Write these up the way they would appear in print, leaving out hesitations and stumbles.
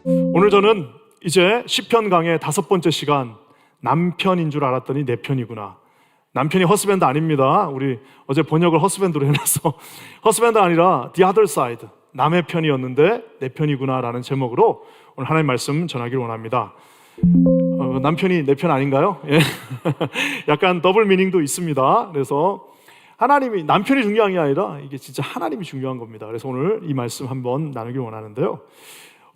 오늘 저는 이제 시편 강의 5번째 시간, 남편인 줄 알았더니 내 편이구나. 남편이 허스밴드 아닙니다. 우리 어제 번역을 허스밴드로 해놔서 허스밴드 아니라 the other side, 남의 편이었는데 내 편이구나 라는 제목으로 오늘 하나님 말씀 전하기를 원합니다. 남편이 내 편 아닌가요? 예. 약간 더블 미닝도 있습니다. 그래서 하나님이, 남편이 중요한 게 아니라 이게 진짜 하나님이 중요한 겁니다. 그래서 오늘 이 말씀 한번 나누기 원하는데요,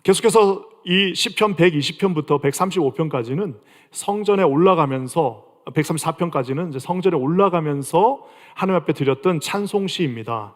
계속해서 이 시편 120편부터 135편까지는 성전에 올라가면서, 134편까지는 이제 성전에 올라가면서 하나님 앞에 드렸던 찬송시입니다.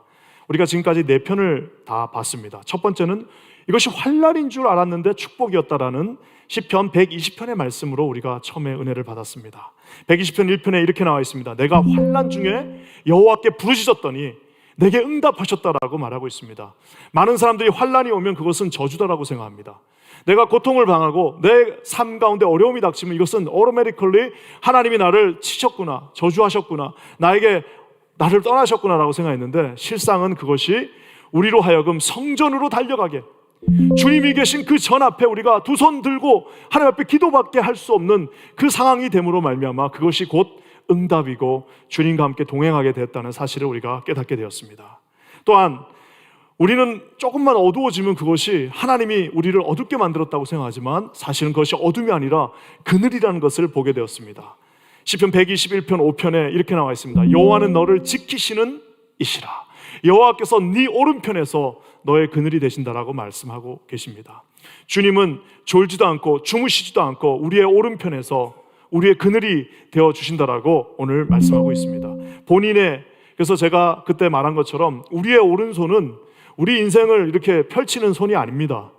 우리가 지금까지 4편을 다 봤습니다. 첫 번째는 이것이 환난인 줄 알았는데 축복이었다라는 시편 120편의 말씀으로 우리가 처음에 은혜를 받았습니다. 120편 1편에 이렇게 나와 있습니다. 내가 환난 중에 여호와께 부르짖었더니 내게 응답하셨다라고 말하고 있습니다. 많은 사람들이 환난이 오면 그것은 저주다라고 생각합니다. 내가 고통을 당하고 내 삶 가운데 어려움이 닥치면 이것은 automatically 하나님이 나를 치셨구나, 저주하셨구나, 나를 떠나셨구나라고 생각했는데, 실상은 그것이 우리로 하여금 성전으로 달려가게, 주님이 계신 그 전 앞에 우리가 두 손 들고 하나님 앞에 기도밖에 할 수 없는 그 상황이 됨으로 말미암아 그것이 곧 응답이고 주님과 함께 동행하게 됐다는 사실을 우리가 깨닫게 되었습니다. 또한 우리는 조금만 어두워지면 그것이 하나님이 우리를 어둡게 만들었다고 생각하지만 사실은 그것이 어둠이 아니라 그늘이라는 것을 보게 되었습니다. 시편 121편 5편에 이렇게 나와 있습니다. 여호와는 너를 지키시는 이시라. 여호와께서 네 오른편에서 너의 그늘이 되신다라고 말씀하고 계십니다. 주님은 졸지도 않고 주무시지도 않고 우리의 오른편에서 우리의 그늘이 되어주신다라고 오늘 말씀하고 있습니다. 그래서 제가 그때 말한 것처럼 우리의 오른손은 우리 인생을 이렇게 펼치는 손이 아닙니다.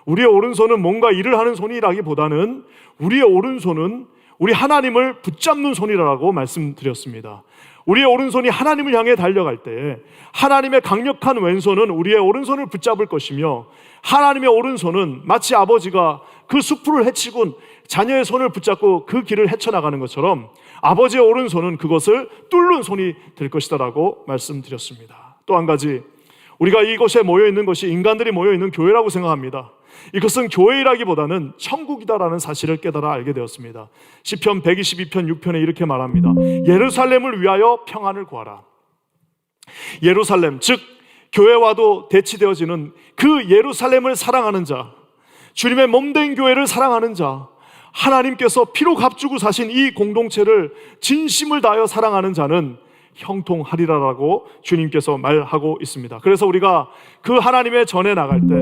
우리의 오른손은 뭔가 일을 하는 손이라기보다는 우리의 오른손은 우리 하나님을 붙잡는 손이라고 말씀드렸습니다. 우리의 오른손이 하나님을 향해 달려갈 때 하나님의 강력한 왼손은 우리의 오른손을 붙잡을 것이며, 하나님의 오른손은 마치 아버지가 그 숲을 헤치곤 자녀의 손을 붙잡고 그 길을 헤쳐나가는 것처럼 아버지의 오른손은 그것을 뚫는 손이 될 것이다라고 말씀드렸습니다. 또 한 가지, 우리가 이곳에 모여있는 것이 인간들이 모여있는 교회라고 생각합니다. 이것은 교회라기보다는 천국이다라는 사실을 깨달아 알게 되었습니다. 시편 122편 6편에 이렇게 말합니다. 예루살렘을 위하여 평안을 구하라. 예루살렘, 즉 교회와도 대치되어지는 그 예루살렘을 사랑하는 자, 주님의 몸된 교회를 사랑하는 자, 하나님께서 피로 값주고 사신 이 공동체를 진심을 다하여 사랑하는 자는 형통하리라라고 주님께서 말하고 있습니다. 그래서 우리가 그 하나님의 전에 나갈 때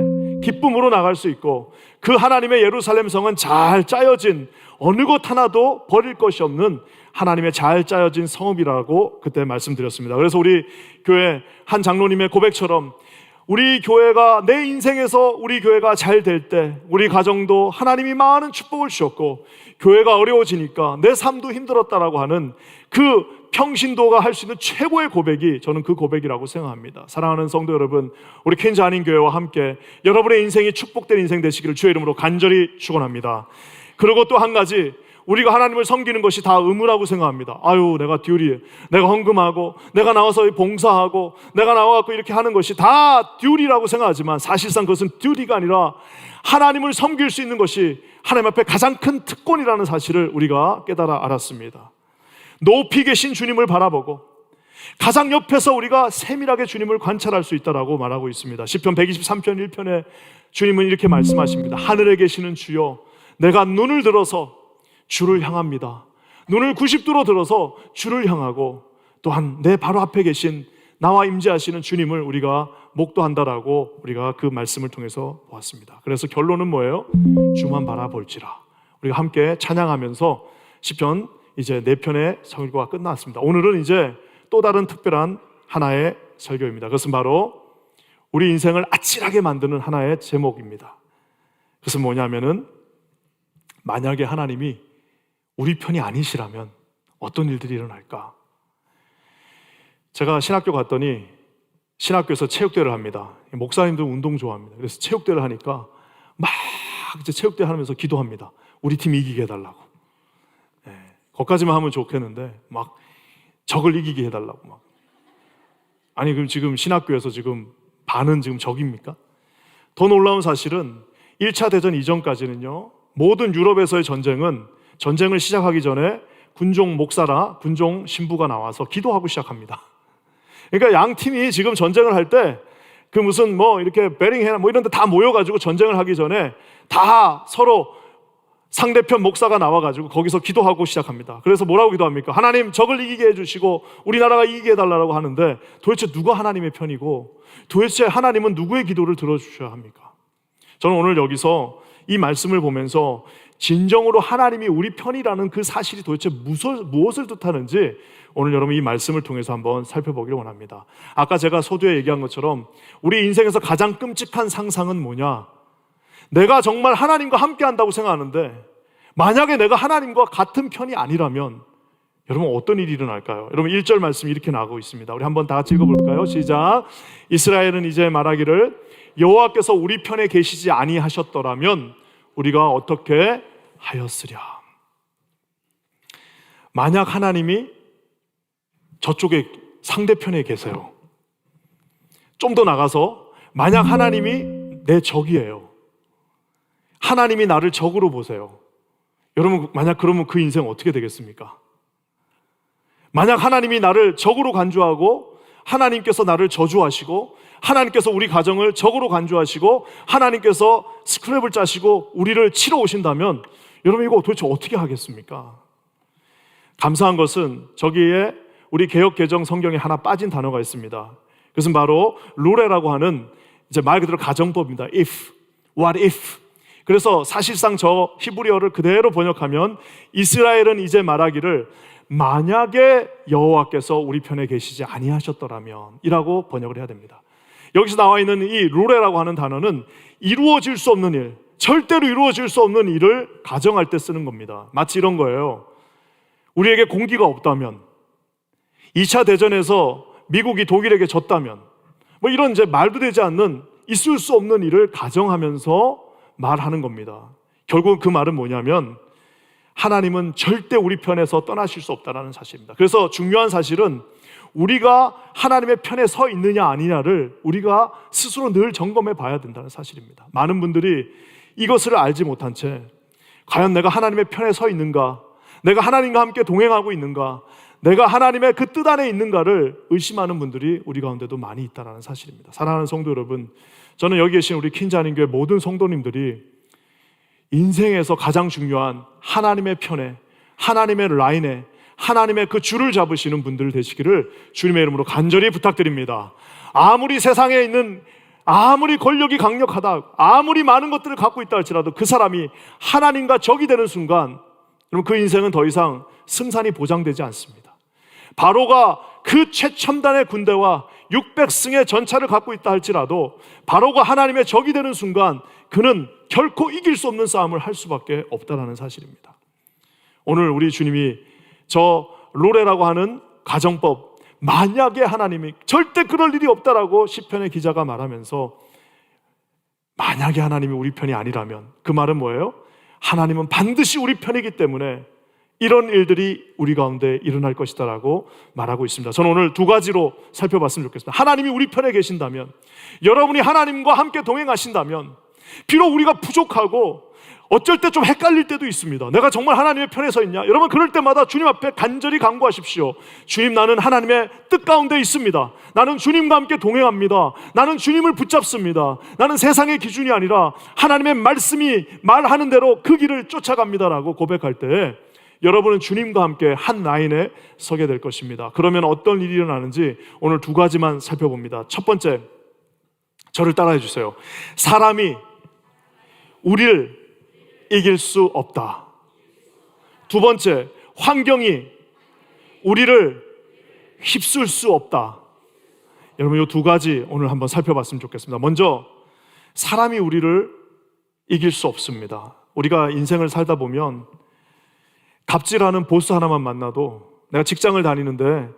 기쁨으로 나갈 수 있고, 그 하나님의 예루살렘 성은 잘 짜여진, 어느 것 하나도 버릴 것이 없는 하나님의 잘 짜여진 성읍이라고 그때 말씀드렸습니다. 그래서 우리 교회 한 장로님의 고백처럼 우리 교회가, 내 인생에서 우리 교회가 잘 될 때 우리 가정도 하나님이 많은 축복을 주셨고, 교회가 어려워지니까 내 삶도 힘들었다라고 하는 그 평신도가 할 수 있는 최고의 고백이, 저는 그 고백이라고 생각합니다. 사랑하는 성도 여러분, 우리 퀸즈 한인교회와 함께 여러분의 인생이 축복된 인생 되시기를 주의 이름으로 간절히 축원합니다. 그리고 또 한 가지, 우리가 하나님을 섬기는 것이 다 의무라고 생각합니다. 내가 듀리, 내가 헌금하고, 내가 나와서 봉사하고, 내가 나와갖고 이렇게 하는 것이 다 듀리라고 생각하지만 사실상 그것은 듀리가 아니라 하나님을 섬길 수 있는 것이 하나님 앞에 가장 큰 특권이라는 사실을 우리가 깨달아 알았습니다. 높이 계신 주님을 바라보고 가장 옆에서 우리가 세밀하게 주님을 관찰할 수 있다라고 말하고 있습니다. 시편 123편 1편에 주님은 이렇게 말씀하십니다. 하늘에 계시는 주여, 내가 눈을 들어서 주를 향합니다. 눈을 90도로 들어서 주를 향하고, 또한 내 바로 앞에 계신 나와 임재하시는 주님을 우리가 목도한다라고 우리가 그 말씀을 통해서 보았습니다. 그래서 결론은 뭐예요? 주만 바라볼지라. 우리가 함께 찬양하면서 시편 이제 4편의 설교가 끝났습니다. 오늘은 이제 또 다른 특별한 하나의 설교입니다. 그것은 바로 우리 인생을 아찔하게 만드는 하나의 제목입니다. 그것은 뭐냐면은, 만약에 하나님이 우리 편이 아니시라면 어떤 일들이 일어날까? 제가 신학교 갔더니 신학교에서 체육대회를 합니다. 목사님도 운동 좋아합니다. 그래서 체육대회를 하니까 막 이제 체육대회 하면서 기도합니다. 우리 팀 이기게 해달라고. 거기까지만 하면 좋겠는데 막 적을 이기게 해달라고 막. 아니 그럼 지금 신학교에서 지금 반은 지금 적입니까? 더 놀라운 사실은 1차 대전 이전까지는요, 모든 유럽에서의 전쟁을 시작하기 전에 군종 목사나 군종 신부가 나와서 기도하고 시작합니다. 그러니까 양 팀이 지금 전쟁을 할 때 그 무슨 뭐 이렇게 베링해나 뭐 이런 데 다 모여가지고 전쟁을 하기 전에 다 서로 상대편 목사가 나와가지고 거기서 기도하고 시작합니다. 그래서 뭐라고 기도합니까? 하나님 적을 이기게 해주시고 우리나라가 이기게 해달라고 하는데 도대체 누가 하나님의 편이고 도대체 하나님은 누구의 기도를 들어주셔야 합니까? 저는 오늘 여기서 이 말씀을 보면서 진정으로 하나님이 우리 편이라는 그 사실이 도대체 무엇을 뜻하는지 오늘 여러분 이 말씀을 통해서 한번 살펴보기를 원합니다. 아까 제가 서두에 얘기한 것처럼 우리 인생에서 가장 끔찍한 상상은 뭐냐? 내가 정말 하나님과 함께 한다고 생각하는데 만약에 내가 하나님과 같은 편이 아니라면 여러분 어떤 일이 일어날까요? 여러분 1절 말씀이 이렇게 나오고 있습니다. 우리 한번 다 같이 읽어볼까요? 시작. 이스라엘은 이제 말하기를 여호와께서 우리 편에 계시지 아니하셨더라면 우리가 어떻게 하였으랴. 만약 하나님이 저쪽에 상대편에 계세요. 좀 더 나가서 만약 하나님이 내 적이에요. 하나님이 나를 적으로 보세요. 여러분 만약 그러면 그 인생 어떻게 되겠습니까? 만약 하나님이 나를 적으로 간주하고 하나님께서 나를 저주하시고 하나님께서 우리 가정을 적으로 간주하시고 하나님께서 스크랩을 짜시고 우리를 치러 오신다면 여러분 이거 도대체 어떻게 하겠습니까? 감사한 것은 저기에 우리 개역 개정 성경에 하나 빠진 단어가 있습니다. 그것은 바로 루레라고 하는 이제 말 그대로 가정법입니다. if, what if. 그래서 사실상 저 히브리어를 그대로 번역하면 이스라엘은 이제 말하기를 만약에 여호와께서 우리 편에 계시지 아니하셨더라면 이라고 번역을 해야 됩니다. 여기서 나와 있는 이 루레라고 하는 단어는 이루어질 수 없는 일, 절대로 이루어질 수 없는 일을 가정할 때 쓰는 겁니다. 마치 이런 거예요. 우리에게 공기가 없다면 2차 대전에서 미국이 독일에게 졌다면 뭐 이런 이제 말도 되지 않는 있을 수 없는 일을 가정하면서 말하는 겁니다. 결국 그 말은 뭐냐면 하나님은 절대 우리 편에서 떠나실 수 없다는 사실입니다. 그래서 중요한 사실은 우리가 하나님의 편에 서 있느냐 아니냐를 우리가 스스로 늘 점검해 봐야 된다는 사실입니다. 많은 분들이 이것을 알지 못한 채 과연 내가 하나님의 편에 서 있는가, 내가 하나님과 함께 동행하고 있는가, 내가 하나님의 그 뜻 안에 있는가를 의심하는 분들이 우리 가운데도 많이 있다는 사실입니다. 사랑하는 성도 여러분, 저는 여기 계신 우리 킨자님교회 모든 성도님들이 인생에서 가장 중요한 하나님의 편에, 하나님의 라인에, 하나님의 그 줄을 잡으시는 분들 되시기를 주님의 이름으로 간절히 부탁드립니다. 아무리 세상에 있는 아무리 권력이 강력하다, 아무리 많은 것들을 갖고 있다 할지라도 그 사람이 하나님과 적이 되는 순간 그럼 그 인생은 더 이상 승산이 보장되지 않습니다. 바로가 그 최첨단의 군대와 600승의 전차를 갖고 있다 할지라도 바로가 하나님의 적이 되는 순간 그는 결코 이길 수 없는 싸움을 할 수밖에 없다는 사실입니다. 오늘 우리 주님이 저 로레라고 하는 가정법, 만약에 하나님이 절대 그럴 일이 없다라고 시편의 기자가 말하면서 만약에 하나님이 우리 편이 아니라면 그 말은 뭐예요? 하나님은 반드시 우리 편이기 때문에 이런 일들이 우리 가운데 일어날 것이다 라고 말하고 있습니다. 저는 오늘 두 가지로 살펴봤으면 좋겠습니다. 하나님이 우리 편에 계신다면, 여러분이 하나님과 함께 동행하신다면, 비록 우리가 부족하고 어쩔 때 좀 헷갈릴 때도 있습니다. 내가 정말 하나님의 편에 서 있냐? 여러분 그럴 때마다 주님 앞에 간절히 간구하십시오. 주님, 나는 하나님의 뜻 가운데 있습니다. 나는 주님과 함께 동행합니다. 나는 주님을 붙잡습니다. 나는 세상의 기준이 아니라 하나님의 말씀이 말하는 대로 그 길을 쫓아갑니다라고 고백할 때 여러분은 주님과 함께 한 라인에 서게 될 것입니다. 그러면 어떤 일이 일어나는지 오늘 두 가지만 살펴봅니다. 첫 번째, 저를 따라해 주세요. 사람이 우리를 이길 수 없다. 두 번째, 환경이 우리를 휩쓸 수 없다. 여러분 이 두 가지 오늘 한번 살펴봤으면 좋겠습니다. 먼저 사람이 우리를 이길 수 없습니다. 우리가 인생을 살다 보면 갑질하는 보스 하나만 만나도, 내가 직장을 다니는데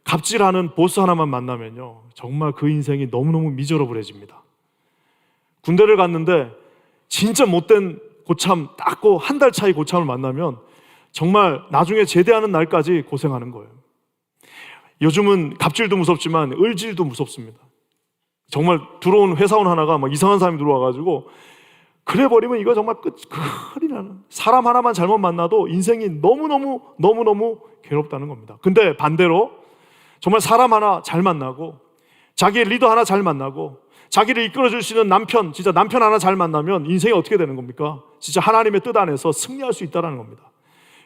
갑질하는 보스 하나만 만나면요 정말 그 인생이 너무너무 미저러블해집니다. 군대를 갔는데 진짜 못된 고참, 딱고 한 달 차이 고참을 만나면 정말 나중에 제대하는 날까지 고생하는 거예요. 요즘은 갑질도 무섭지만 을질도 무섭습니다. 정말 들어온 회사원 하나가 막 이상한 사람이 들어와가지고 그래 버리면 이거 정말 큰일 나는, 사람 하나만 잘못 만나도 인생이 너무너무 괴롭다는 겁니다. 근데 반대로 정말 사람 하나 잘 만나고 자기의 리더 하나 잘 만나고 자기를 이끌어줄 수 있는 남편, 진짜 남편 하나 잘 만나면 인생이 어떻게 되는 겁니까? 진짜 하나님의 뜻 안에서 승리할 수 있다는 겁니다.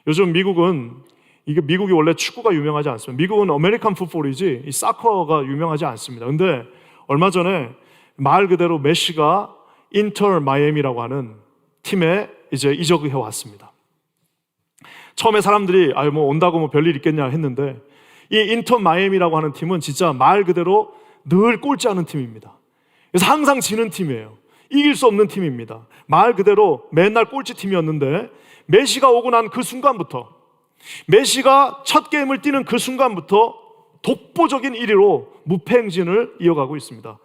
요즘 미국이 원래 축구가 유명하지 않습니다. 미국은 아메리칸 풋볼이지 이 사커가 유명하지 않습니다. 근데 얼마 전에 말 그대로 메시가 인터 마이애미라고 하는 팀에 이제 이적해 왔습니다. 처음에 사람들이 뭐 온다고 뭐 별일 있겠냐 했는데, 이 인터 마이애미라고 하는 팀은 진짜 말 그대로 늘 꼴찌하는 팀입니다. 그래서 항상 지는 팀이에요. 이길 수 없는 팀입니다. 말 그대로 맨날 꼴찌 팀이었는데, 메시가 오고 난 그 순간부터, 메시가 첫 게임을 뛰는 그 순간부터 독보적인 1위로 무패 행진을 이어가고 있습니다.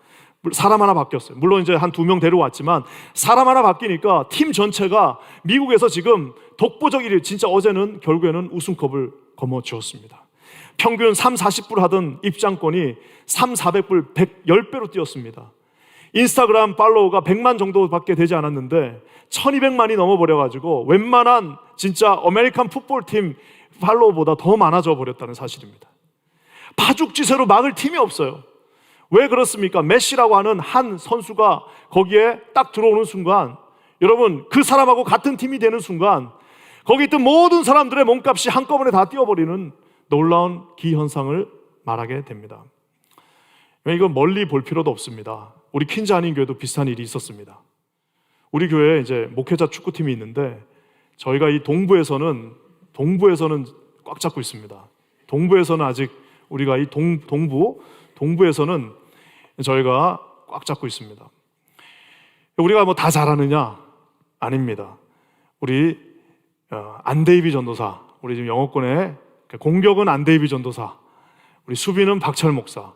사람 하나 바뀌었어요. 물론 이제 한 2명 데려왔지만 사람 하나 바뀌니까 팀 전체가 미국에서 지금 독보적 1위, 진짜 어제는 결국에는 우승컵을 거머쥐었습니다. 평균 3-40불 하던 입장권이 3-400불 10배로 뛰었습니다. 인스타그램 팔로워가 100만 정도밖에 되지 않았는데 1200만이 넘어버려가지고 웬만한 진짜 아메리칸 풋볼팀 팔로워보다 더 많아져 버렸다는 사실입니다. 파죽지세로 막을 팀이 없어요. 왜 그렇습니까? 메시라고 하는 한 선수가 거기에 딱 들어오는 순간, 여러분 그 사람하고 같은 팀이 되는 순간 거기 있던 모든 사람들의 몸값이 한꺼번에 다 뛰어버리는 놀라운 기현상을 말하게 됩니다. 이건 멀리 볼 필요도 없습니다. 우리 퀸즈 한인교회도 비슷한 일이 있었습니다. 우리 교회에 이제 목회자 축구팀이 있는데, 저희가 이 동부에서는 꽉 잡고 있습니다. 동부에서는 아직 우리가 이 동부에서는 저희가 꽉 잡고 있습니다. 우리가 뭐 다 잘하느냐? 아닙니다. 우리 안데이비 전도사, 우리 지금 영어권에 공격은 안데이비 전도사, 우리 수비는 박철 목사,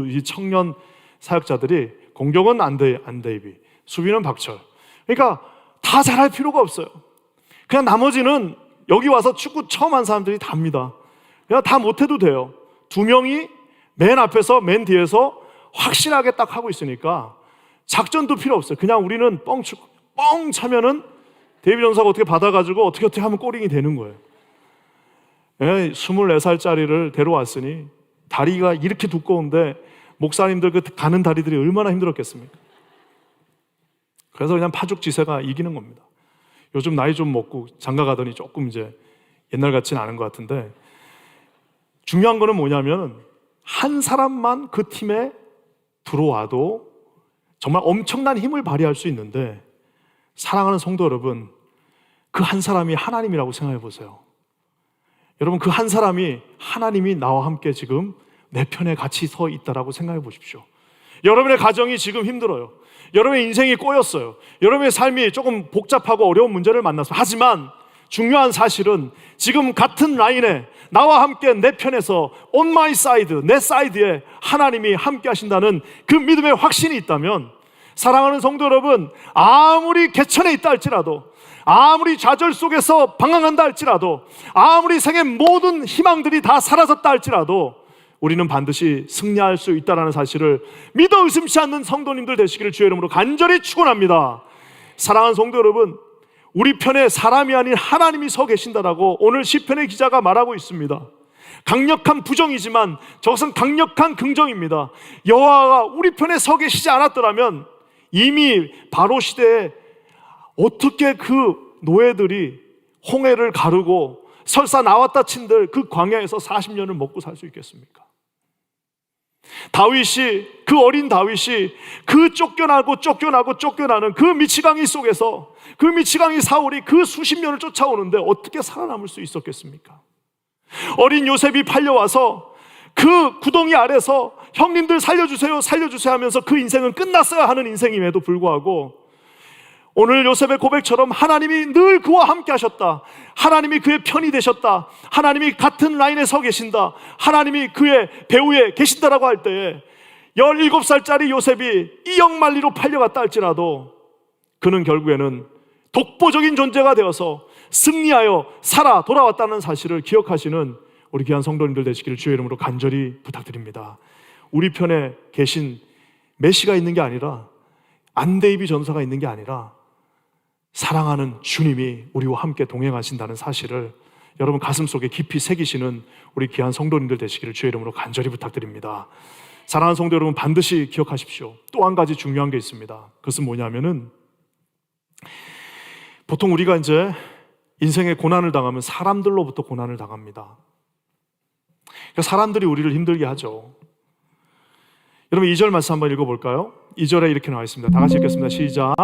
이 청년 사역자들이 공격은 안데이비, 수비는 박철. 그러니까 다 잘할 필요가 없어요. 그냥 나머지는 여기 와서 축구 처음 한 사람들이 다 합니다. 그냥 다 못해도 돼요. 2명이 맨 앞에서 맨 뒤에서 확실하게 딱 하고 있으니까 작전도 필요 없어요. 그냥 우리는 뻥 차면은 데이비 전사가 어떻게 받아가지고 어떻게 하면 골링이 되는 거예요. 24살짜리를 데려왔으니 다리가 이렇게 두꺼운데 목사님들 그 가는 다리들이 얼마나 힘들었겠습니까? 그래서 그냥 파죽지세가 이기는 겁니다. 요즘 나이 좀 먹고 장가 가더니 조금 이제 옛날 같지는 않은 것 같은데, 중요한 거는 뭐냐면 한 사람만 그 팀에 들어와도 정말 엄청난 힘을 발휘할 수 있는데, 사랑하는 성도 여러분, 그 한 사람이 하나님이라고 생각해 보세요. 여러분, 그 한 사람이 하나님이 나와 함께 지금 내 편에 같이 서 있다라고 생각해 보십시오. 여러분의 가정이 지금 힘들어요. 여러분의 인생이 꼬였어요. 여러분의 삶이 조금 복잡하고 어려운 문제를 만났어요. 하지만 중요한 사실은 지금 같은 라인에 나와 함께 내 편에서 on my side, 내 사이드에 하나님이 함께 하신다는 그 믿음의 확신이 있다면, 사랑하는 성도 여러분, 아무리 개천에 있다 할지라도, 아무리 좌절 속에서 방황한다 할지라도, 아무리 생의 모든 희망들이 다 사라졌다 할지라도 우리는 반드시 승리할 수 있다는 사실을 믿어 의심치 않는 성도님들 되시기를 주의 이름으로 간절히 축원합니다. 사랑하는 성도 여러분, 우리 편에 사람이 아닌 하나님이 서 계신다라고 오늘 시편의 기자가 말하고 있습니다. 강력한 부정이지만 저것은 강력한 긍정입니다. 여호와가 우리 편에 서 계시지 않았더라면 이미 바로 시대에 어떻게 그 노예들이 홍해를 가르고 설사 나왔다 친들 그 광야에서 40년을 먹고 살 수 있겠습니까? 다윗이, 그 어린 다윗이 그 쫓겨나는 그 미치광이 속에서, 그 미치광이 사울이 그 수십 년을 쫓아오는데 어떻게 살아남을 수 있었겠습니까? 어린 요셉이 팔려와서 그 구덩이 아래서 형님들 살려주세요 하면서 그 인생은 끝났어야 하는 인생임에도 불구하고 오늘 요셉의 고백처럼 하나님이 늘 그와 함께 하셨다, 하나님이 그의 편이 되셨다, 하나님이 같은 라인에 서 계신다, 하나님이 그의 배후에 계신다라고 할 때에 17살짜리 요셉이 이역만리로 팔려갔다 할지라도 그는 결국에는 독보적인 존재가 되어서 승리하여 살아 돌아왔다는 사실을 기억하시는 우리 귀한 성도님들 되시기를 주의 이름으로 간절히 부탁드립니다. 우리 편에 계신 메시가 있는 게 아니라, 안데이비 전사가 있는 게 아니라 사랑하는 주님이 우리와 함께 동행하신다는 사실을 여러분 가슴속에 깊이 새기시는 우리 귀한 성도님들 되시기를 주의 이름으로 간절히 부탁드립니다. 사랑하는 성도 여러분, 반드시 기억하십시오. 또 한 가지 중요한 게 있습니다. 그것은 뭐냐면은, 보통 우리가 이제 인생의 고난을 당하면 사람들로부터 고난을 당합니다. 그러니까 사람들이 우리를 힘들게 하죠. 여러분 2절 말씀 한번 읽어볼까요? 2절에 이렇게 나와 있습니다. 다 같이 읽겠습니다. 시작.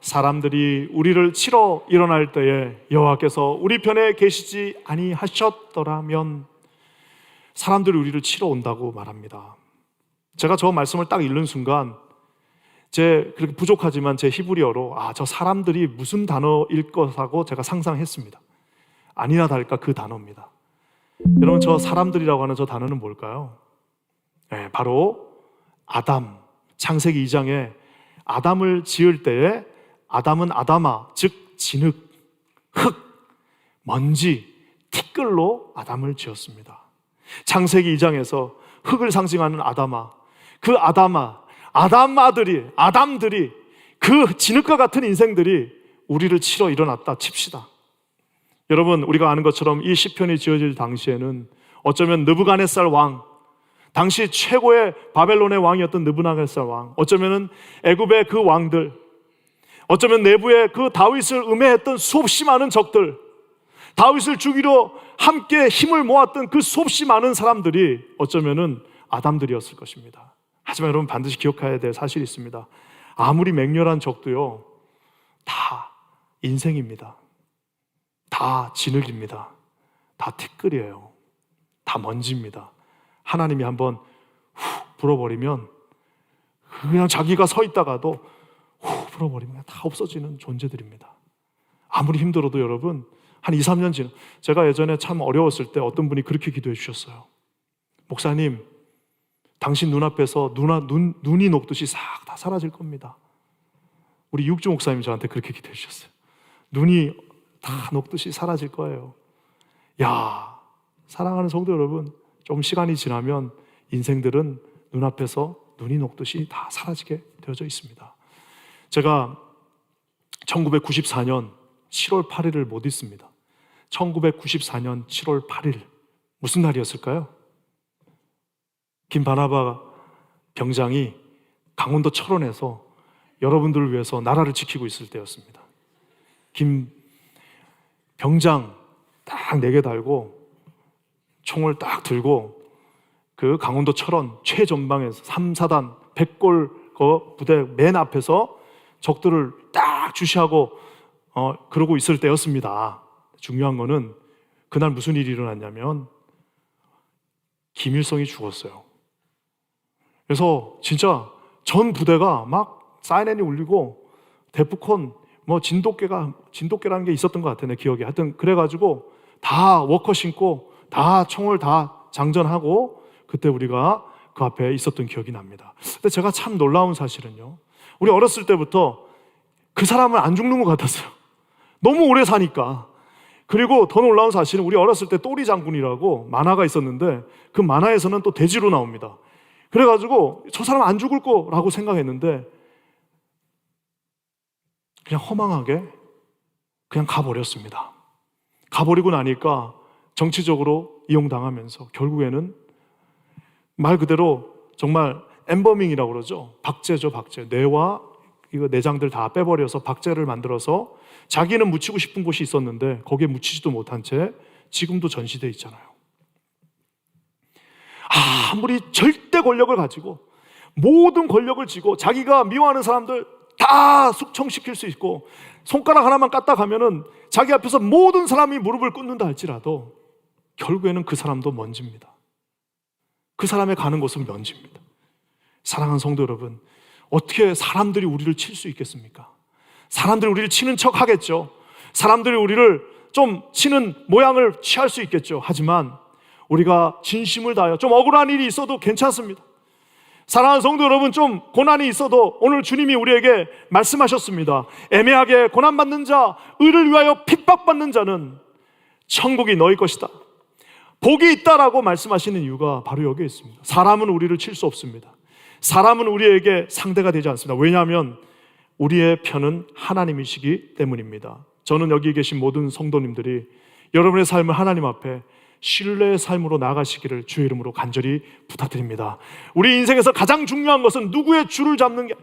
사람들이 우리를 치러 일어날 때에 여호와께서 우리 편에 계시지 아니하셨더라면. 사람들이 우리를 치러 온다고 말합니다. 제가 저 말씀을 딱 읽는 순간 그렇게 부족하지만 제 히브리어로 저 사람들이 무슨 단어일 것하고 제가 상상했습니다. 아니나 다를까 그 단어입니다. 여러분, 저 사람들이라고 하는 저 단어는 뭘까요? 네, 바로 아담. 창세기 2장에 아담을 지을 때에 아담은 아담아, 즉 진흙, 흙, 먼지, 티끌로 아담을 지었습니다. 창세기 2장에서 흙을 상징하는 아담아, 그 아담들이 그 진흙과 같은 인생들이 우리를 치러 일어났다 칩시다. 여러분, 우리가 아는 것처럼 이 시편이 지어질 당시에는 어쩌면 느부갓네살 왕, 당시 최고의 바벨론의 왕이었던 느부갓네살 왕, 어쩌면은 애굽의 그 왕들, 어쩌면 내부에 그 다윗을 음해했던 수없이 많은 적들, 다윗을 죽이려 함께 힘을 모았던 그 수없이 많은 사람들이 어쩌면은 아담들이었을 것입니다. 하지만 여러분, 반드시 기억해야 될 사실이 있습니다. 아무리 맹렬한 적도요, 다 인생입니다. 다 진흙입니다. 다 티끌이에요. 다 먼지입니다. 하나님이 한번 훅 불어버리면 그냥 자기가 서 있다가도 훅 불어버리면 다 없어지는 존재들입니다. 아무리 힘들어도 여러분, 한 2, 3년 지나, 제가 예전에 참 어려웠을 때 어떤 분이 그렇게 기도해 주셨어요. 목사님, 당신 눈앞에서 눈이 녹듯이 싹 다 사라질 겁니다. 우리 육주 목사님이 저한테 그렇게 기도해 주셨어요. 눈이 다 녹듯이 사라질 거예요. 야, 사랑하는 성도 여러분, 좀 시간이 지나면 인생들은 눈앞에서 눈이 녹듯이 다 사라지게 되어져 있습니다. 제가 1994년 7월 8일을 못 잊습니다. 1994년 7월 8일 무슨 날이었을까요? 김바나바 병장이 강원도 철원에서 여러분들을 위해서 나라를 지키고 있을 때였습니다. 김 병장 딱 4개 달고 총을 딱 들고 그 강원도 철원 최전방에서 3, 4단 100골 그 부대 맨 앞에서 적들을 딱 주시하고 그러고 있을 때였습니다. 중요한 거는 그날 무슨 일이 일어났냐면 김일성이 죽었어요. 그래서 진짜 전 부대가 막 사이렌이 울리고 데프콘 진돗개라는 게 있었던 것 같아, 내 기억에. 하여튼 그래가지고 다 워커 신고 다 총을 다 장전하고 그때 우리가 그 앞에 있었던 기억이 납니다. 근데 제가 참 놀라운 사실은요, 우리 어렸을 때부터 그 사람은 안 죽는 것 같았어요. 너무 오래 사니까. 그리고 더 놀라운 사실은 우리 어렸을 때 또리 장군이라고 만화가 있었는데 그 만화에서는 또 돼지로 나옵니다. 그래가지고 저 사람 안 죽을 거라고 생각했는데 그냥 허망하게 그냥 가버렸습니다. 가버리고 나니까 정치적으로 이용당하면서 결국에는 말 그대로 정말 엠버밍이라고 그러죠. 박제죠, 박제. 뇌와 이거 내장들 다 빼버려서 박제를 만들어서 자기는 묻히고 싶은 곳이 있었는데 거기에 묻히지도 못한 채 지금도 전시되어 있잖아요. 아무리 절대 권력을 가지고 모든 권력을 쥐고 자기가 미워하는 사람들 다 숙청시킬 수 있고 손가락 하나만 까딱 하면은 자기 앞에서 모든 사람이 무릎을 꿇는다 할지라도 결국에는 그 사람도 먼지입니다. 그 사람의 가는 곳은 먼지입니다. 사랑하는 성도 여러분, 어떻게 사람들이 우리를 칠 수 있겠습니까? 사람들이 우리를 치는 척 하겠죠. 사람들이 우리를 좀 치는 모양을 취할 수 있겠죠. 하지만 우리가 진심을 다하여 좀 억울한 일이 있어도 괜찮습니다. 사랑하는 성도 여러분, 좀 고난이 있어도 오늘 주님이 우리에게 말씀하셨습니다. 애매하게 고난받는 자, 의를 위하여 핍박받는 자는 천국이 너희 것이다. 복이 있다라고 말씀하시는 이유가 바로 여기에 있습니다. 사람은 우리를 칠 수 없습니다. 사람은 우리에게 상대가 되지 않습니다. 왜냐하면 우리의 편은 하나님이시기 때문입니다. 저는 여기 계신 모든 성도님들이 여러분의 삶을 하나님 앞에 신뢰의 삶으로 나아가시기를 주의 이름으로 간절히 부탁드립니다. 우리 인생에서 가장 중요한 것은 누구의 줄을 잡는 게,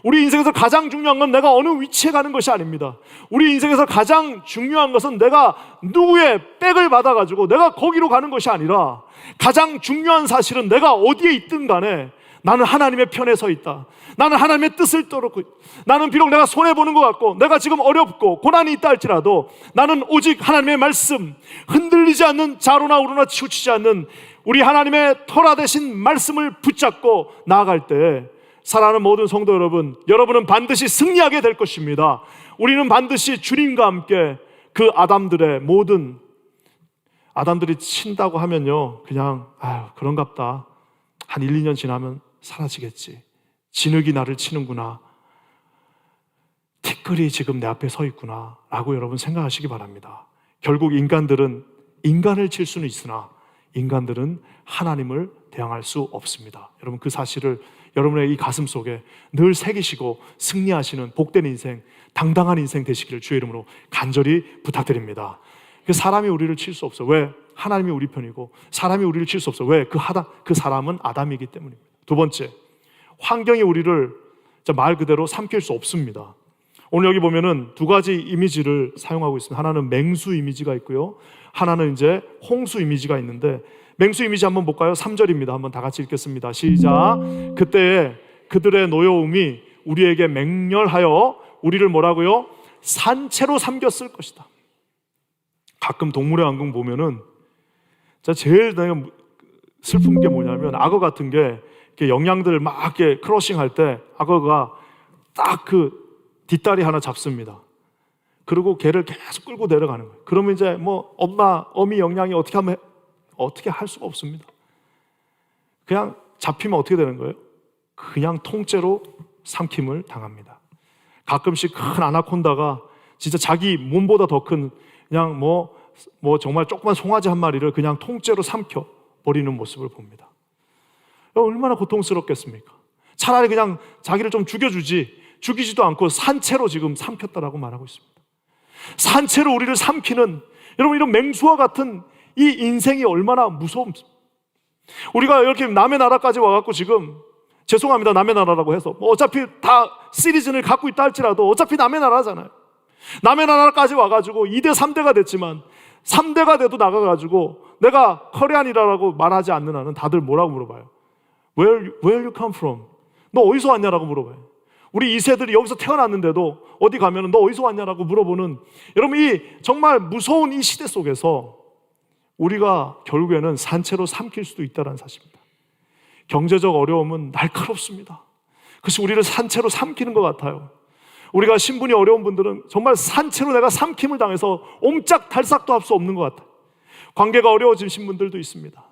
우리 인생에서 가장 중요한 건 내가 어느 위치에 가는 것이 아닙니다. 우리 인생에서 가장 중요한 것은 내가 누구의 백을 받아가지고 내가 거기로 가는 것이 아니라, 가장 중요한 사실은 내가 어디에 있든 간에 나는 하나님의 편에 서 있다. 나는 하나님의 뜻을 따르고, 나는 비록 내가 손해보는 것 같고 내가 지금 어렵고 고난이 있다 할지라도 나는 오직 하나님의 말씀, 흔들리지 않는 자로나 우로나 치우치지 않는 우리 하나님의 토라 되신 말씀을 붙잡고 나아갈 때, 사랑하는 모든 성도 여러분, 여러분은 반드시 승리하게 될 것입니다. 우리는 반드시 주님과 함께 그 아담들이 친다고 하면요, 그냥 그런갑다, 한 1, 2년 지나면 사라지겠지, 진흙이 나를 치는구나, 티끌이 지금 내 앞에 서 있구나 라고 여러분 생각하시기 바랍니다. 결국 인간들은 인간을 칠 수는 있으나 인간들은 하나님을 대항할 수 없습니다. 여러분, 그 사실을 여러분의 이 가슴 속에 늘 새기시고 승리하시는 복된 인생, 당당한 인생 되시기를 주의 이름으로 간절히 부탁드립니다. 사람이 우리를 칠 수 없어. 왜? 하나님이 우리 편이고 사람이 우리를 칠 수 없어. 왜? 그 사람은 아담이기 때문입니다. 두 번째, 환경이 우리를 말 그대로 삼킬 수 없습니다. 오늘 여기 보면은 두 가지 이미지를 사용하고 있습니다. 하나는 맹수 이미지가 있고요, 하나는 이제 홍수 이미지가 있는데, 맹수 이미지 한번 볼까요? 3절입니다. 한번 다 같이 읽겠습니다. 시작. 그때에 그들의 노여움이 우리에게 맹렬하여 우리를 뭐라고요? 산채로 삼켰을 것이다. 가끔 동물의 왕국 보면은 제일 내가 슬픈 게 뭐냐면, 악어 같은 게 영양들 막 이렇게 크러싱 할 때 악어가 딱 그 뒷다리 하나 잡습니다. 그리고 걔를 계속 끌고 내려가는 거예요. 그러면 이제 어미 영양이 어떻게 할 수가 없습니다. 그냥 잡히면 어떻게 되는 거예요? 그냥 통째로 삼킴을 당합니다. 가끔씩 큰 아나콘다가 진짜 자기 몸보다 더 큰 그냥 정말 조그만 송아지 한 마리를 그냥 통째로 삼켜 버리는 모습을 봅니다. 얼마나 고통스럽겠습니까? 차라리 그냥 자기를 좀 죽이지도 않고 산채로 지금 삼켰다라고 말하고 있습니다. 산채로 우리를 삼키는, 여러분, 이런 맹수와 같은 이 인생이 얼마나 무서움입니까? 우리가 이렇게 남의 나라까지 와갖고 지금, 죄송합니다, 남의 나라라고 해서 어차피 다 시리즌을 갖고 있다 할지라도 어차피 남의 나라잖아요. 남의 나라까지 와가지고 2대 3대가 됐지만 3대가 돼도 나가가지고 내가 커리안이라고 말하지 않는 한은 다들 뭐라고 물어봐요? Where you come from? 너 어디서 왔냐라고 물어봐요. 우리 2세들이 여기서 태어났는데도 어디 가면 너 어디서 왔냐라고 물어보는, 여러분, 이 정말 무서운 이 시대 속에서 우리가 결국에는 산채로 삼킬 수도 있다는 사실입니다. 경제적 어려움은 날카롭습니다. 그것이 우리를 산채로 삼키는 것 같아요. 우리가 신분이 어려운 분들은 정말 산채로 내가 삼킴을 당해서 옴짝달싹도 할 수 없는 것 같아요. 관계가 어려워지신 분들도 있습니다.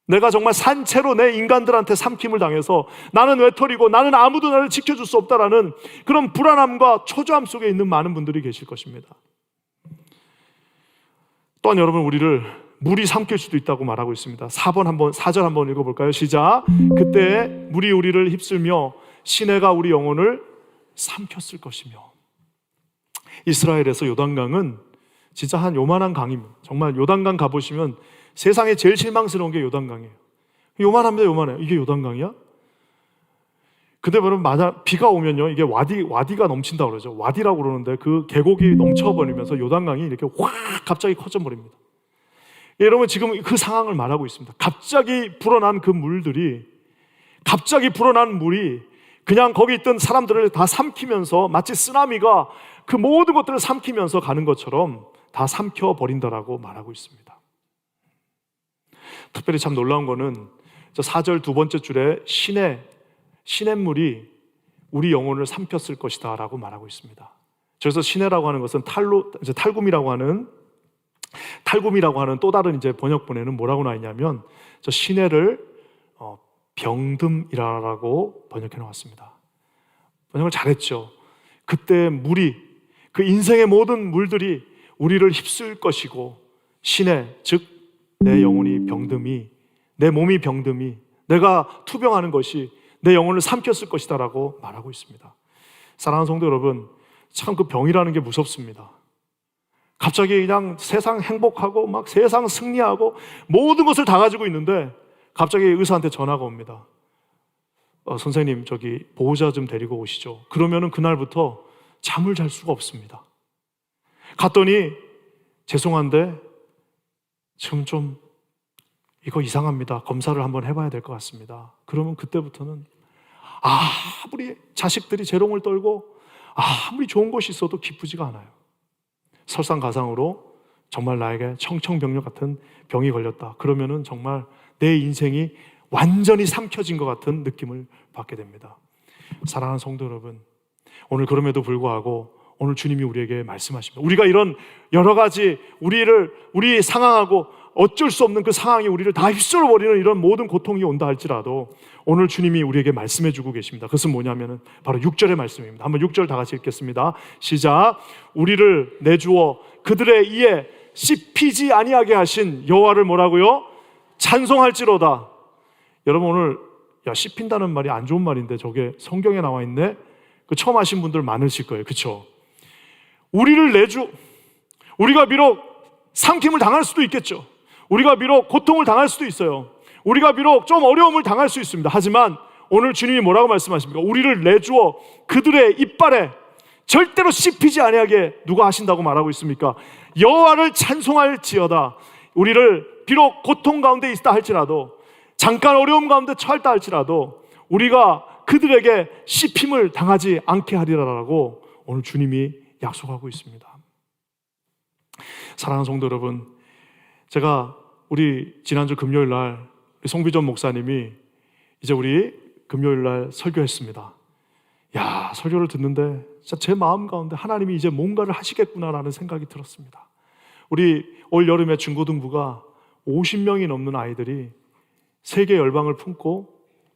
내가 정말 산채로 내 인간들한테 삼킴을 당해서 나는 외톨이고 나는 아무도 나를 지켜줄 수 없다라는 그런 불안함과 초조함 속에 있는 많은 분들이 계실 것입니다. 또한 여러분, 우리를 물이 삼킬 수도 있다고 말하고 있습니다. 4절 한번 읽어볼까요? 시작. 그때 물이 우리를 휩쓸며 시내가 우리 영혼을 삼켰을 것이며. 이스라엘에서 요단강은 진짜 한 요만한 강입니다. 정말 요단강 가보시면 세상에 제일 실망스러운 게 요단강이에요. 요만합니다. 요만해요. 이게 요단강이야? 근데 여러분, 비가 오면요, 이게 와디가 넘친다고 그러죠. 와디라고 그러는데 그 계곡이 넘쳐버리면서 요단강이 이렇게 확 갑자기 커져버립니다. 여러분, 지금 그 상황을 말하고 있습니다. 갑자기 불어난 물이 그냥 거기 있던 사람들을 다 삼키면서, 마치 쓰나미가 그 모든 것들을 삼키면서 가는 것처럼 다 삼켜버린다라고 말하고 있습니다. 특별히 참 놀라운 거는 4절 두 번째 줄에 시냇물이 우리 영혼을 삼켰을 것이다 라고 말하고 있습니다. 그래서 시내라고 하는 것은 탈굼이라고 하는 또 다른 이제 번역본에는 뭐라고 나와 있냐면, 저 시내를 병듦이라고 번역해 놓았습니다. 번역을 잘했죠. 그때 그 인생의 모든 물들이 우리를 휩쓸 것이고, 시내, 즉 내 영혼이 병듦이, 내 몸이 병듦이, 내가 투병하는 것이 내 영혼을 삼켰을 것이다 라고 말하고 있습니다. 사랑하는 성도 여러분, 참 그 병이라는 게 무섭습니다. 갑자기 그냥 세상 행복하고 막 세상 승리하고 모든 것을 다 가지고 있는데 갑자기 의사한테 전화가 옵니다. 선생님, 저기 보호자 좀 데리고 오시죠. 그러면은 그날부터 잠을 잘 수가 없습니다. 갔더니 죄송한데 지금 좀 이거 이상합니다. 검사를 한번 해봐야 될 것 같습니다. 그러면 그때부터는 아무리 자식들이 재롱을 떨고 아무리 좋은 것이 있어도 기쁘지가 않아요. 설상가상으로 정말 나에게 청청병력 같은 병이 걸렸다. 그러면은 정말 내 인생이 완전히 삼켜진 것 같은 느낌을 받게 됩니다. 사랑하는 성도 여러분, 오늘 그럼에도 불구하고 오늘 주님이 우리에게 말씀하십니다. 우리가 이런 여러 가지 우리 상황하고 어쩔 수 없는 그 상황이 우리를 다 휩쓸어 버리는 이런 모든 고통이 온다 할지라도 오늘 주님이 우리에게 말씀해 주고 계십니다. 그것은 뭐냐면은 바로 6절의 말씀입니다. 한번 6절 다 같이 읽겠습니다. 시작. 우리를 내주어 그들의 이에 씹히지 아니하게 하신 여호와를 뭐라고요? 찬송할지로다. 여러분, 오늘 씹힌다는 말이 안 좋은 말인데 저게 성경에 나와 있네. 그 처음 하신 분들 많으실 거예요. 그렇죠? 우리가 비록 삼킴을 당할 수도 있겠죠. 우리가 비록 고통을 당할 수도 있어요. 우리가 비록 좀 어려움을 당할 수 있습니다. 하지만 오늘 주님이 뭐라고 말씀하십니까? 우리를 내주어 그들의 이빨에 절대로 씹히지 아니하게 누가 하신다고 말하고 있습니까? 여호와를 찬송할지어다. 우리를 비록 고통 가운데 있다 할지라도, 잠깐 어려움 가운데 처했다 할지라도 우리가 그들에게 씹힘을 당하지 않게 하리라라고 오늘 주님이 약속하고 있습니다. 사랑하는 성도 여러분, 제가 우리 지난주 금요일 날 송비전 목사님이 이제 우리 금요일 날 설교했습니다. 설교를 듣는데 진짜 제 마음 가운데 하나님이 이제 뭔가를 하시겠구나라는 생각이 들었습니다. 우리 올 여름에 중고등부가 50명이 넘는 아이들이 세계 열방을 품고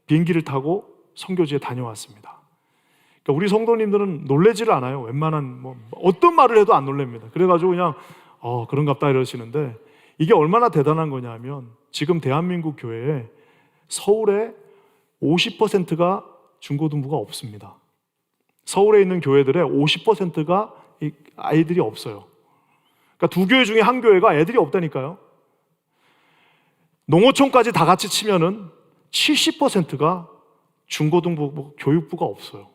비행기를 타고 선교지에 다녀왔습니다. 그러니까 우리 성도님들은 놀래지를 않아요. 웬만한 어떤 말을 해도 안 놀랍니다. 그래가지고 그냥 그런갑다 이러시는데, 이게 얼마나 대단한 거냐면 지금 대한민국 교회에 서울에 50%가 중고등부가 없습니다. 서울에 있는 교회들의 50%가 아이들이 없어요. 그러니까 두 교회 중에 한 교회가 애들이 없다니까요. 농어촌까지 다 같이 치면은 70%가 중고등부 교육부가 없어요.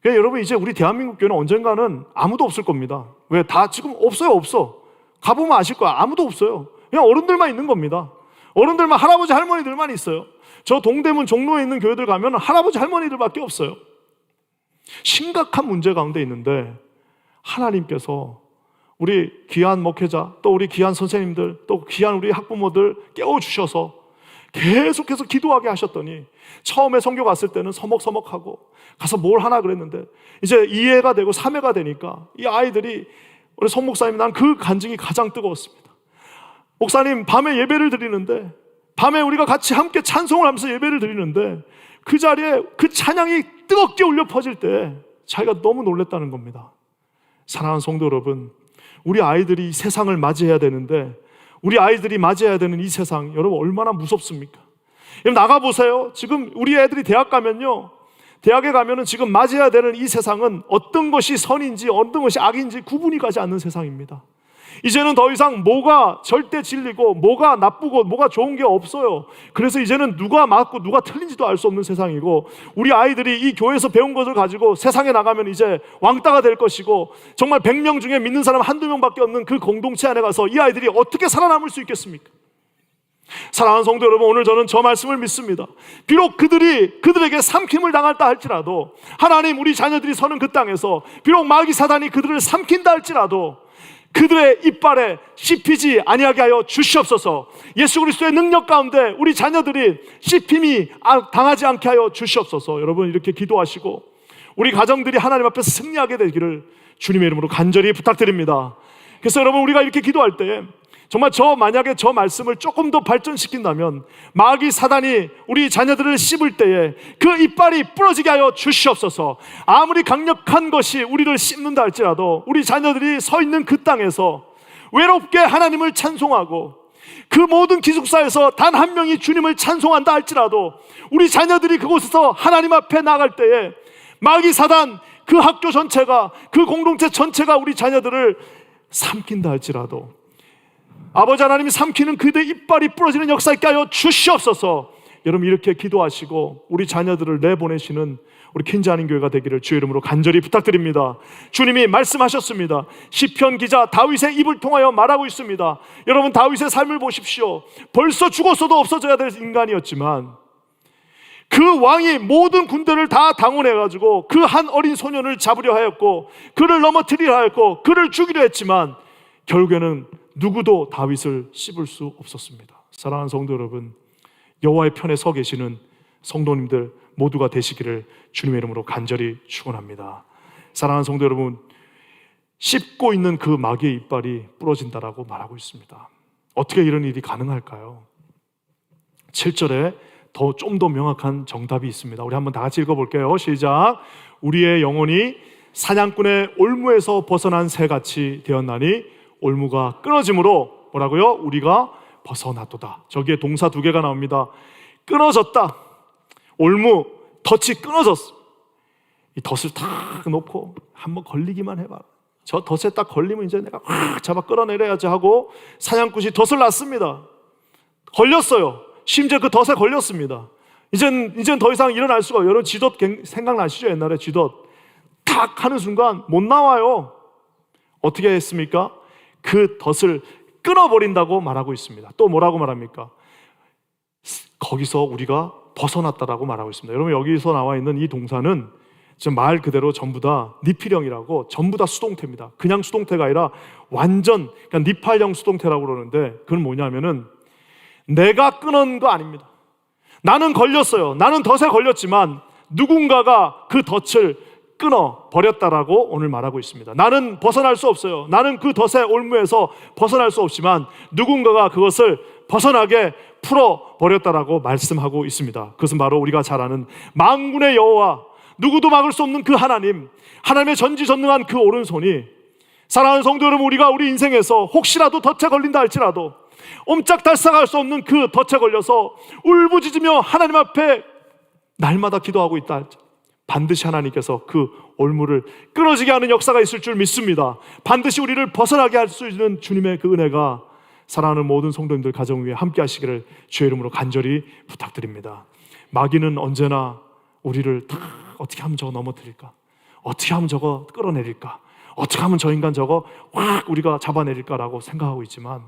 그러니까 여러분, 이제 우리 대한민국 교회는 언젠가는 아무도 없을 겁니다. 왜? 다 지금 없어. 가보면 아실 거야. 아무도 없어요. 그냥 어른들만 있는 겁니다. 어른들만, 할아버지 할머니들만 있어요. 저 동대문 종로에 있는 교회들 가면 할아버지 할머니들밖에 없어요. 심각한 문제 가운데 있는데 하나님께서 우리 귀한 목회자, 또 우리 귀한 선생님들, 또 귀한 우리 학부모들 깨워주셔서 계속해서 기도하게 하셨더니, 처음에 선교 갔을 때는 서먹서먹하고 가서 뭘 하나 그랬는데 이제 2회가 되고 3회가 되니까 이 아이들이, 우리 송 목사님, 난 그 간증이 가장 뜨거웠습니다. 목사님, 밤에 예배를 드리는데, 밤에 우리가 같이 함께 찬송을 하면서 예배를 드리는데 그 자리에 그 찬양이 뜨겁게 울려 퍼질 때 자기가 너무 놀랬다는 겁니다. 사랑하는 성도 여러분, 우리 아이들이 이 세상을 맞이해야 되는데, 우리 아이들이 맞이해야 되는 이 세상, 여러분 얼마나 무섭습니까? 여러분 나가보세요. 지금 우리 애들이 대학 가면요, 대학에 가면은 지금 맞이해야 되는 이 세상은 어떤 것이 선인지 어떤 것이 악인지 구분이 가지 않는 세상입니다. 이제는 더 이상 뭐가 절대 진리고 뭐가 나쁘고 뭐가 좋은 게 없어요. 그래서 이제는 누가 맞고 누가 틀린지도 알 수 없는 세상이고, 우리 아이들이 이 교회에서 배운 것을 가지고 세상에 나가면 이제 왕따가 될 것이고, 정말 100명 중에 믿는 사람 한두 명밖에 없는 그 공동체 안에 가서 이 아이들이 어떻게 살아남을 수 있겠습니까? 사랑하는 성도 여러분, 오늘 저는 저 말씀을 믿습니다. 비록 그들에게 삼킴을 당할다 할지라도, 하나님, 우리 자녀들이 서는 그 땅에서 비록 마귀 사단이 그들을 삼킨다 할지라도 그들의 이빨에 씹히지 아니하게 하여 주시옵소서. 예수 그리스도의 능력 가운데 우리 자녀들이 씹힘이 당하지 않게 하여 주시옵소서. 여러분 이렇게 기도하시고 우리 가정들이 하나님 앞에서 승리하게 되기를 주님의 이름으로 간절히 부탁드립니다. 그래서 여러분, 우리가 이렇게 기도할 때 정말 만약에 저 말씀을 조금 더 발전시킨다면, 마귀 사단이 우리 자녀들을 씹을 때에 그 이빨이 부러지게 하여 주시옵소서. 아무리 강력한 것이 우리를 씹는다 할지라도 우리 자녀들이 서 있는 그 땅에서 외롭게 하나님을 찬송하고, 그 모든 기숙사에서 단 한 명이 주님을 찬송한다 할지라도 우리 자녀들이 그곳에서 하나님 앞에 나갈 때에 마귀 사단, 그 학교 전체가, 그 공동체 전체가 우리 자녀들을 삼킨다 할지라도 아버지 하나님이 삼키는 그들의 이빨이 부러지는 역사 있게 하여 주시옵소서. 여러분 이렇게 기도하시고 우리 자녀들을 내보내시는 우리 킨자님 교회가 되기를 주의 이름으로 간절히 부탁드립니다. 주님이 말씀하셨습니다. 시편 기자 다윗의 입을 통하여 말하고 있습니다. 여러분 다윗의 삶을 보십시오. 벌써 죽었어도 없어져야 될 인간이었지만 그 왕이 모든 군대를 다 당원해가지고 그 한 어린 소년을 잡으려 하였고 그를 넘어뜨리려 하였고 그를 죽이려 했지만 결국에는 누구도 다윗을 씹을 수 없었습니다. 사랑하는 성도 여러분, 여호와의 편에 서 계시는 성도님들 모두가 되시기를 주님의 이름으로 간절히 축원합니다. 사랑하는 성도 여러분, 씹고 있는 그 마귀의 이빨이 부러진다라고 말하고 있습니다. 어떻게 이런 일이 가능할까요? 7절에 좀 더 명확한 정답이 있습니다. 우리 한번 다 같이 읽어볼게요. 시작. 우리의 영혼이 사냥꾼의 올무에서 벗어난 새같이 되었나니 올무가 끊어짐으로 뭐라고요? 우리가 벗어났도다. 저기에 동사 두 개가 나옵니다. 끊어졌다. 올무, 덫이 끊어졌어. 이 덫을 탁 놓고 한번 걸리기만 해봐. 저 덫에 딱 걸리면 이제 내가 확 잡아 끌어내려야지 하고 사냥꾼이 덫을 놨습니다. 걸렸어요. 심지어 그 덫에 걸렸습니다. 이젠 더 이상 일어날 수가. 여러분 쥐덫 생각나시죠? 옛날에 쥐덫 탁 하는 순간 못 나와요. 어떻게 했습니까? 그 덫을 끊어버린다고 말하고 있습니다. 또 뭐라고 말합니까? 거기서 우리가 벗어났다라고 말하고 있습니다. 여러분 여기서 나와 있는 이 동사는 지금 말 그대로 전부 다 니필형이라고 전부 다 수동태입니다. 그냥 수동태가 아니라 완전 그러니까 니팔형 수동태라고 그러는데 그건 뭐냐면은 내가 끊은 거 아닙니다. 나는 걸렸어요. 나는 덫에 걸렸지만 누군가가 그 덫을 끊어 버렸다라고 오늘 말하고 있습니다. 나는 벗어날 수 없어요. 나는 그 덫의 올무에서 벗어날 수 없지만 누군가가 그것을 벗어나게 풀어 버렸다라고 말씀하고 있습니다. 그것은 바로 우리가 잘 아는 만군의 여호와, 누구도 막을 수 없는 그 하나님, 하나님의 전지전능한 그 오른손이, 사랑하는 성도 여러분, 우리가 우리 인생에서 혹시라도 덫에 걸린다 할지라도 옴짝달싹할 수 없는 그 덫에 걸려서 울부짖으며 하나님 앞에 날마다 기도하고 있다 할지 반드시 하나님께서 그 올무를 끊어지게 하는 역사가 있을 줄 믿습니다. 반드시 우리를 벗어나게 할 수 있는 주님의 그 은혜가 사랑하는 모든 성도님들 가정 위에 함께 하시기를 주의 이름으로 간절히 부탁드립니다. 마귀는 언제나 우리를 다 어떻게 하면 저거 넘어뜨릴까? 어떻게 하면 저거 끌어내릴까? 어떻게 하면 저 인간 저거 확 우리가 잡아내릴까라고 생각하고 있지만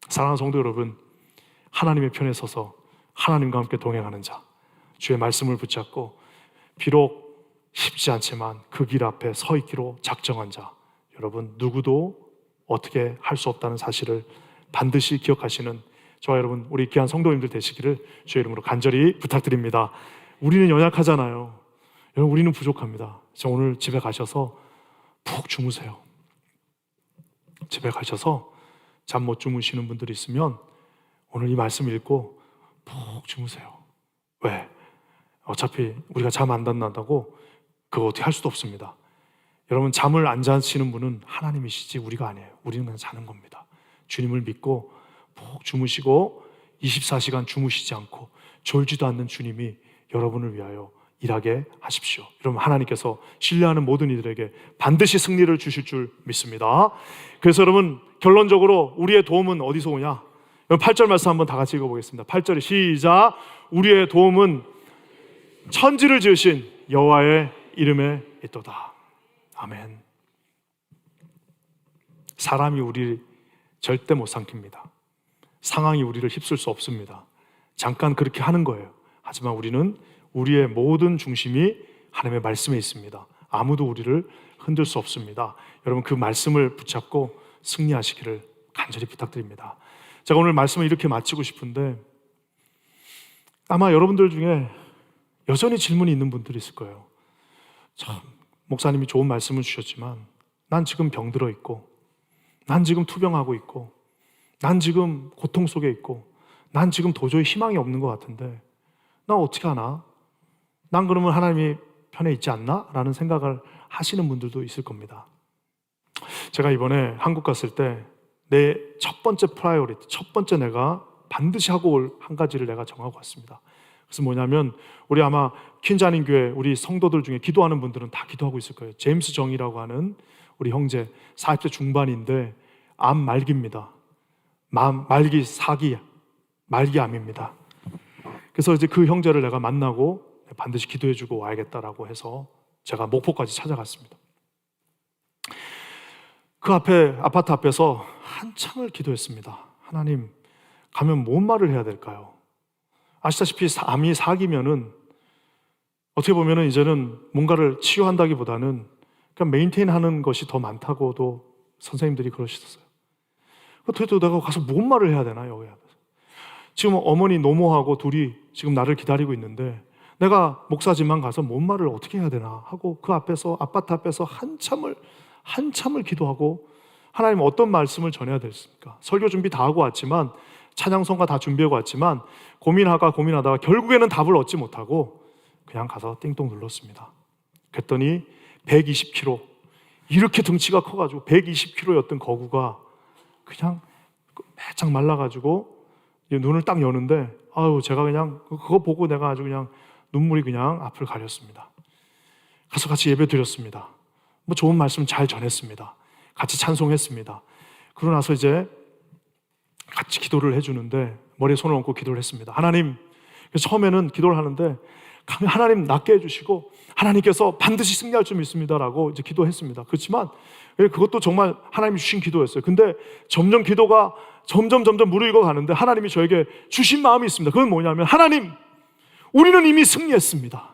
사랑하는 성도 여러분, 하나님의 편에 서서 하나님과 함께 동행하는 자, 주의 말씀을 붙잡고 비록 쉽지 않지만 그 길 앞에 서 있기로 작정한 자, 여러분 누구도 어떻게 할 수 없다는 사실을 반드시 기억하시는 저와 여러분 우리 귀한 성도님들 되시기를 주의 이름으로 간절히 부탁드립니다. 우리는 연약하잖아요. 여러분 우리는 부족합니다. 그래서 오늘 집에 가셔서 푹 주무세요. 집에 가셔서 잠 못 주무시는 분들이 있으면 오늘 이 말씀 읽고 푹 주무세요. 왜? 어차피 우리가 잠 안 잔다고 그거 어떻게 할 수도 없습니다. 여러분 잠을 안 자시는 분은 하나님이시지 우리가 아니에요. 우리는 그냥 자는 겁니다. 주님을 믿고 푹 주무시고 24시간 주무시지 않고 졸지도 않는 주님이 여러분을 위하여 일하게 하십시오. 여러분 하나님께서 신뢰하는 모든 이들에게 반드시 승리를 주실 줄 믿습니다. 그래서 여러분 결론적으로 우리의 도움은 어디서 오냐? 8절 말씀 한번 다 같이 읽어보겠습니다. 8절에 시작. 우리의 도움은 천지를 지으신 여호와의 이름에 있도다. 아멘. 사람이 우리를 절대 못 삼킵니다. 상황이 우리를 휩쓸 수 없습니다. 잠깐 그렇게 하는 거예요. 하지만 우리는 우리의 모든 중심이 하나님의 말씀에 있습니다. 아무도 우리를 흔들 수 없습니다. 여러분 그 말씀을 붙잡고 승리하시기를 간절히 부탁드립니다. 제가 오늘 말씀을 이렇게 마치고 싶은데 아마 여러분들 중에 여전히 질문이 있는 분들이 있을 거예요. 참 목사님이 좋은 말씀을 주셨지만 난 지금 병들어 있고 난 지금 투병하고 있고 난 지금 고통 속에 있고 난 지금 도저히 희망이 없는 것 같은데 나 어떻게 하나? 난 그러면 하나님이 편에 있지 않나? 라는 생각을 하시는 분들도 있을 겁니다. 제가 이번에 한국 갔을 때 내 첫 번째 프라이어리티, 첫 번째 내가 반드시 하고 올 한 가지를 내가 정하고 왔습니다. 그래서 뭐냐면 우리 아마 퀸자닌 교회 우리 성도들 중에 기도하는 분들은 다 기도하고 있을 거예요. 제임스 정이라고 하는 우리 형제 40대 중반인데 암 말기입니다. 말기 4기 말기암입니다. 그래서 이제 그 형제를 내가 만나고 반드시 기도해주고 와야겠다라고 해서 제가 목포까지 찾아갔습니다. 그 앞에 아파트 앞에서 한참을 기도했습니다. 하나님, 가면 뭔 말을 해야 될까요? 아시다시피 암이 4기면은 어떻게 보면은 이제는 뭔가를 치유한다기보다는 그냥 메인테인하는 것이 더 많다고도 선생님들이 그러셨어요. 그래도 내가 가서 뭔 말을 해야 되나 여기 앞에서. 지금 어머니 노모하고 둘이 지금 나를 기다리고 있는데 내가 목사지만 가서 뭔 말을 어떻게 해야 되나 하고 그 앞에서 아파트 앞에서 한참을 기도하고 하나님 어떤 말씀을 전해야 됐습니까? 설교 준비 다 하고 왔지만 찬양송가 다 준비하고 왔지만 고민하다가 결국에는 답을 얻지 못하고 그냥 가서 띵동 눌렀습니다. 그랬더니 120kg 이렇게 등치가 커가지고 120kg였던 거구가 그냥 매짝 말라가지고 눈을 딱 여는데 제가 그냥 그거 보고 내가 아주 그냥 눈물이 그냥 앞을 가렸습니다. 가서 같이 예배 드렸습니다. 뭐 좋은 말씀 잘 전했습니다. 같이 찬송했습니다. 그러고 나서 이제 같이 기도를 해주는데 머리에 손을 얹고 기도를 했습니다. 하나님, 처음에는 기도를 하는데 하나님 낫게 해주시고 하나님께서 반드시 승리할 줄 믿습니다라고 이제 기도했습니다. 그렇지만 그것도 정말 하나님이 주신 기도였어요. 근데 점점 기도가 점점 무르익어 가는데 하나님이 저에게 주신 마음이 있습니다. 그건 뭐냐면 하나님, 우리는 이미 승리했습니다.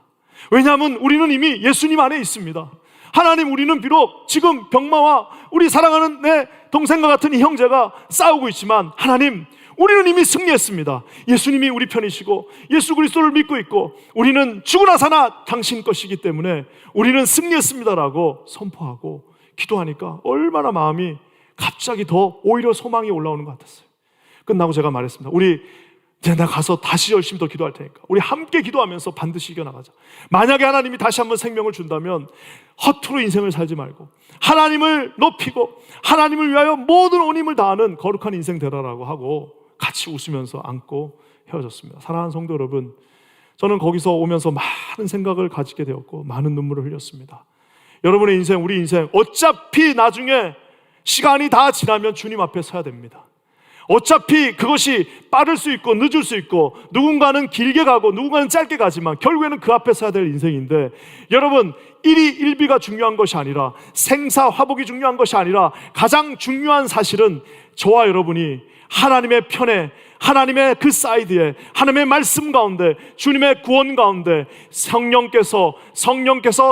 왜냐하면 우리는 이미 예수님 안에 있습니다. 하나님, 우리는 비록 지금 병마와 우리 사랑하는 내 동생과 같은 이 형제가 싸우고 있지만 하나님, 우리는 이미 승리했습니다. 예수님이 우리 편이시고 예수 그리스도를 믿고 있고 우리는 죽으나 사나 당신 것이기 때문에 우리는 승리했습니다라고 선포하고 기도하니까 얼마나 마음이 갑자기 더 오히려 소망이 올라오는 것 같았어요. 끝나고 제가 말했습니다. 우리 이제 나 가서 다시 열심히 더 기도할 테니까 우리 함께 기도하면서 반드시 이겨나가자. 만약에 하나님이 다시 한번 생명을 준다면 허투루 인생을 살지 말고 하나님을 높이고 하나님을 위하여 모든 온 힘을 다하는 거룩한 인생 되라라고 하고 같이 웃으면서 안고 헤어졌습니다. 사랑하는 성도 여러분, 저는 거기서 오면서 많은 생각을 가지게 되었고 많은 눈물을 흘렸습니다. 여러분의 인생, 우리 인생 어차피 나중에 시간이 다 지나면 주님 앞에 서야 됩니다. 어차피 그것이 빠를 수 있고 늦을 수 있고 누군가는 길게 가고 누군가는 짧게 가지만 결국에는 그 앞에 서야 될 인생인데 여러분, 일이 일비가 중요한 것이 아니라 생사화복이 중요한 것이 아니라 가장 중요한 사실은 저와 여러분이 하나님의 편에, 하나님의 그 사이드에, 하나님의 말씀 가운데, 주님의 구원 가운데 성령께서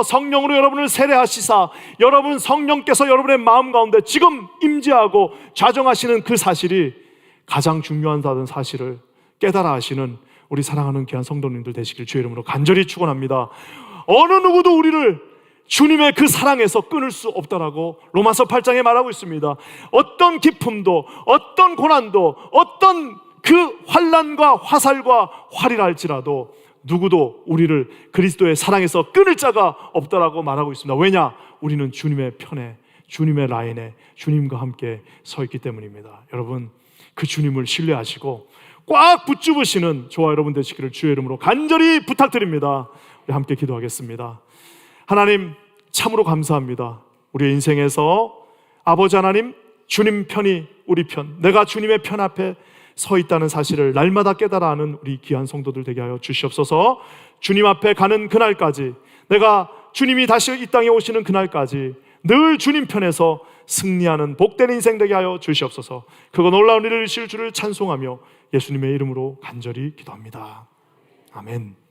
성령으로 여러분을 세례하시사 여러분 성령께서 여러분의 마음 가운데 지금 임재하고 좌정하시는 그 사실이 가장 중요하다는 사실을 깨달아 하시는 우리 사랑하는 귀한 성도님들 되시길 주의 이름으로 간절히 축원합니다. 어느 누구도 우리를 주님의 그 사랑에서 끊을 수 없다라고 로마서 8장에 말하고 있습니다. 어떤 기쁨도 어떤 고난도 어떤 그 환난과 화살과 활이라 할지라도 누구도 우리를 그리스도의 사랑에서 끊을 자가 없다라고 말하고 있습니다. 왜냐? 우리는 주님의 편에, 주님의 라인에 주님과 함께 서 있기 때문입니다. 여러분, 그 주님을 신뢰하시고 꽉 붙잡으시는 저와 여러분 되시기를 주의 이름으로 간절히 부탁드립니다. 우리 함께 기도하겠습니다. 하나님, 참으로 감사합니다. 우리의 인생에서 아버지 하나님, 주님 편이 우리 편, 내가 주님의 편 앞에 서 있다는 사실을 날마다 깨달아 하는 우리 귀한 성도들 되게 하여 주시옵소서. 주님 앞에 가는 그날까지, 내가 주님이 다시 이 땅에 오시는 그날까지 늘 주님 편에서 승리하는 복된 인생 되게 하여 주시옵소서. 그거 놀라운 일을 이루실 주를 찬송하며 예수님의 이름으로 간절히 기도합니다. 아멘.